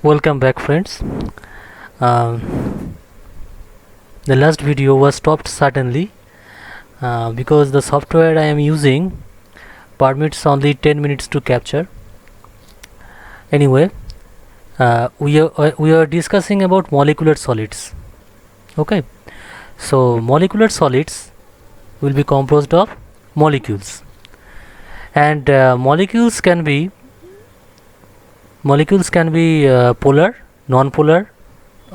Welcome back, friends. Um, the last video was stopped suddenly because the software I am using permits only 10 minutes to capture. Anyway, we are discussing about molecular solids. Okay, so molecular solids will be composed of molecules, and molecules can be polar, non-polar,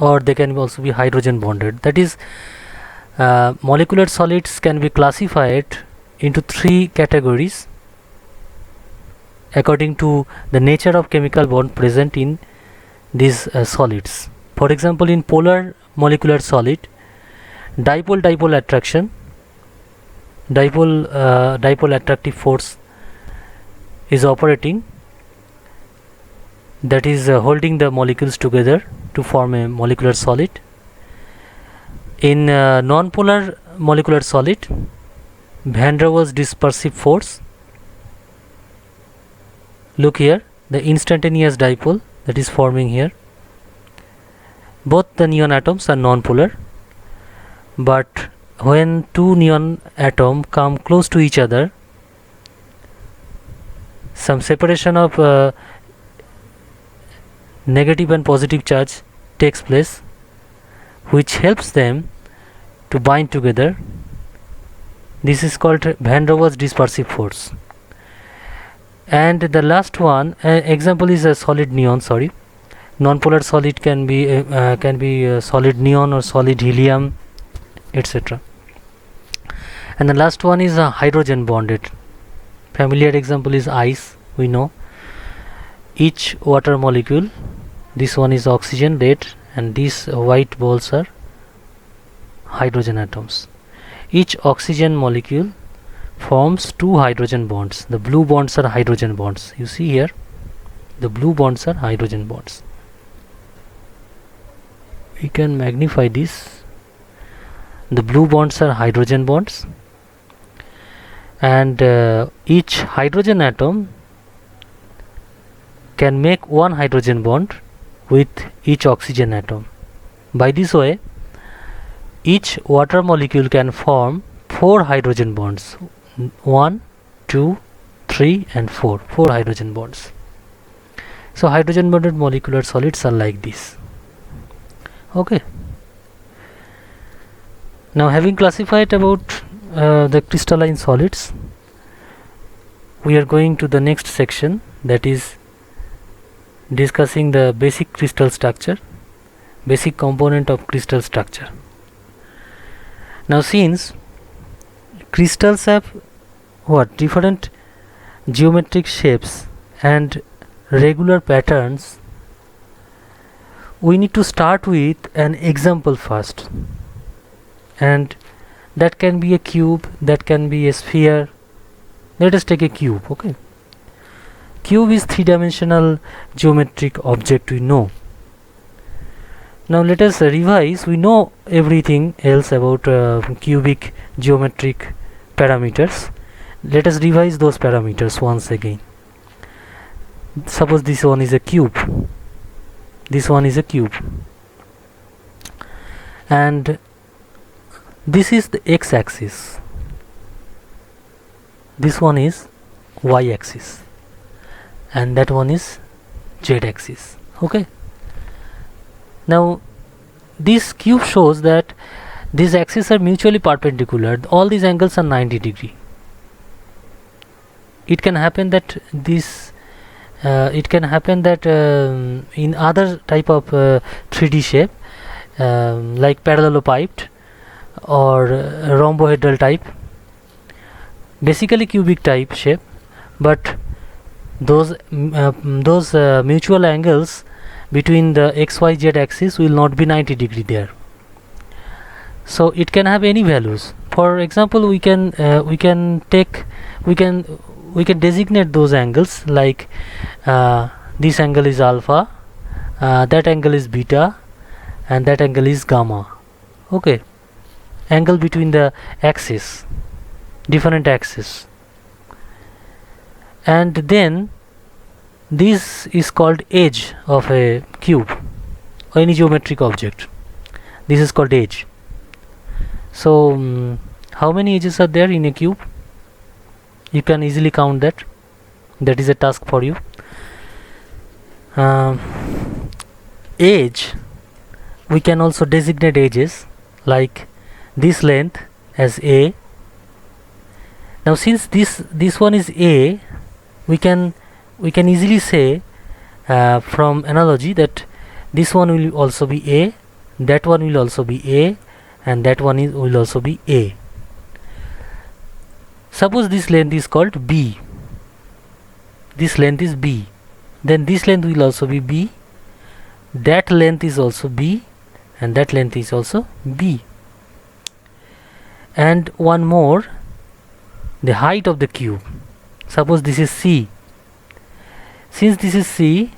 or they can also be hydrogen bonded. That is, molecular solids can be classified into three categories according to the nature of chemical bond present in these solids. For example, in polar molecular solid, dipole attraction, dipole attractive force is operating, that is holding the molecules together to form a molecular solid. In non-polar molecular solid, Van der Waals dispersive force, look here, the instantaneous dipole that is forming here. Both the neon atoms are non-polar, but when two neon atoms come close to each other, some separation of negative and positive charge takes place, which helps them to bind together. This is called Van der Waals dispersive force. And the last one example is a solid neon. Non-polar solid can be solid neon or solid helium, etc. And the last one is a hydrogen bonded. Familiar example is ice. We know each water molecule, this one is oxygen, red, and these white balls are hydrogen atoms. Each oxygen molecule forms two hydrogen bonds. The blue bonds are hydrogen bonds. You see here, the blue bonds are hydrogen bonds. We can magnify this. The blue bonds are hydrogen bonds, and each hydrogen atom can make one hydrogen bond with each oxygen atom. By this way, each water molecule can form 4 hydrogen bonds. 1, 2, 3 and 4 hydrogen bonds. So hydrogen bonded molecular solids are like this. Okay, now having classified about the crystalline solids, we are going to the next section, that is discussing the basic crystal structure, basic component of crystal structure. Now, since crystals have different geometric shapes and regular patterns, we need to start with an example first, and that can be a cube, that can be a sphere. Let us take a cube. Okay, cube is three-dimensional geometric object, we know. Now let us revise. We know everything else about cubic geometric parameters. Let us revise those parameters once again. Suppose this one is a cube, this one is a cube, and this is the x-axis, this one is y-axis, and that one is z-axis. Okay, now this cube shows that these axes are mutually perpendicular. All these angles are 90 degree. It can happen that in other type of 3D shape, like parallelopiped or rhombohedral type, basically cubic type shape, but those mutual angles between the XYZ axis will not be 90 degree there. So it can have any values. For example, we can designate those angles like this angle is alpha, that angle is beta, and that angle is gamma. Okay, angle between the axis, different axes. And then this is called edge of a cube or any geometric object. This is called edge. So how many edges are there in a cube? You can easily count that. That is a task for you. Edge, we can also designate edges like this length as A. Now since this one is A, we can easily say from analogy that this one will also be A, that one will also be A, and that one will also be A. Suppose this length is called B. This length is B. Then this length will also be B. That length is also B, and that length is also B. And one more, the height of the cube. Suppose this is C. Since this is C,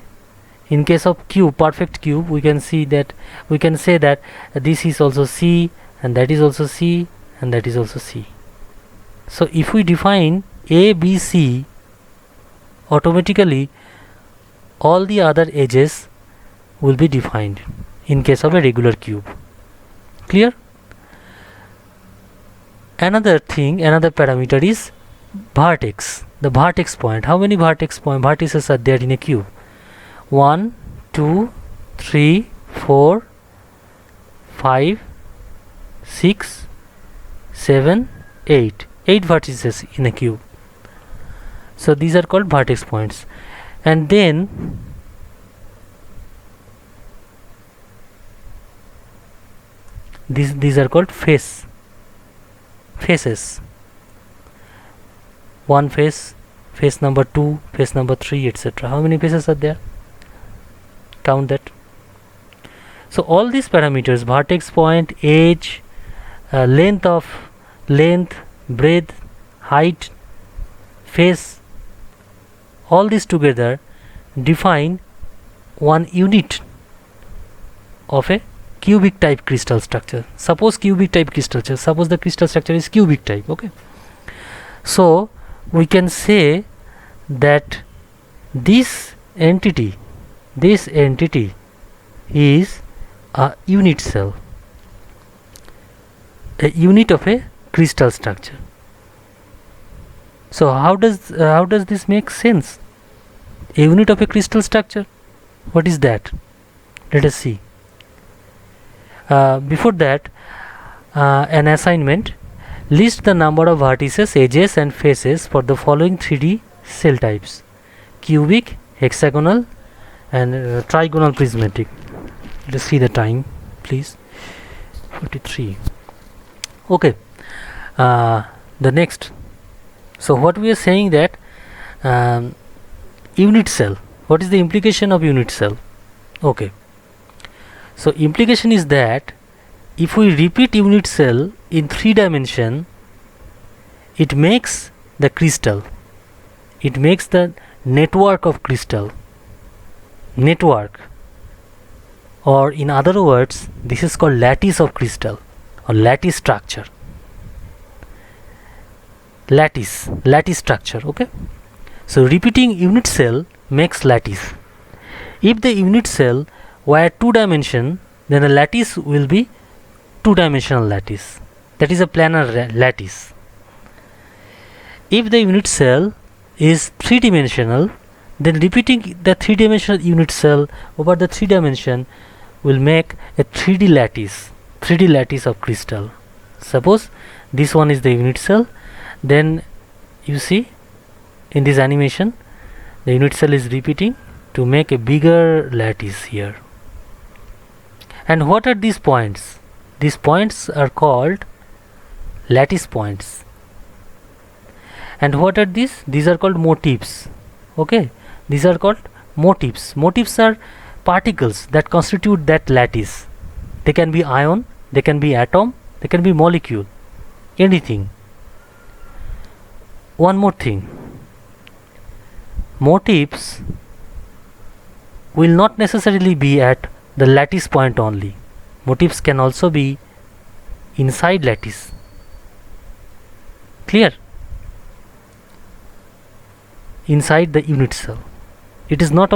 in case of cube, perfect cube, we can say that this is also C, and that is also C, and that is also C. So if we define A, B, C, automatically all the other edges will be defined in case of a regular cube. Clear? Another parameter is vertex. The vertex point. How many vertices are there in a cube? 1, 2, 3, 4, 5, 6, 7, 8. 8 vertices in a cube. So these are called vertex points. And then these are called faces. One face, face number 2, face number 3, etc. How many faces are there? Count that. So all these parameters, vertex point, edge, length, breadth, height, face, all these together define one unit of a cubic type crystal structure. Suppose the crystal structure is cubic type. Okay, so we can say that this entity is a unit cell, a unit of a crystal structure. So how does this make sense? A unit of a crystal structure, what is that? Let us see. Before that, an assignment: list the number of vertices, edges and faces for the following 3D cell types: cubic, hexagonal and trigonal prismatic. Let us see the time, please. 43. Okay, the next. So what we are saying that unit cell. What is the implication of unit cell? Okay, so implication is that if we repeat unit cell in 3 dimension, it makes the crystal, it makes the network of crystal, or in other words, this is called lattice of crystal or lattice structure. Lattice structure. Okay, so repeating unit cell makes lattice. If the unit cell were 2 dimension, then the lattice will be 2-dimensional lattice. That is a planar lattice. If the unit cell is 3-dimensional, then repeating the 3-dimensional unit cell over the 3 dimension will make a 3D lattice of crystal. Suppose this one is the unit cell, then you see in this animation the unit cell is repeating to make a bigger lattice here. And what are these points? These points are called lattice points. And what are these? These are called motifs. Okay, these are called motifs. Motifs are particles that constitute that lattice. They can be ion, they can be atom, they can be molecule, anything. One more thing, motifs will not necessarily be at the lattice point only. Motifs can also be inside lattice. Clear? Inside the unit cell. It is not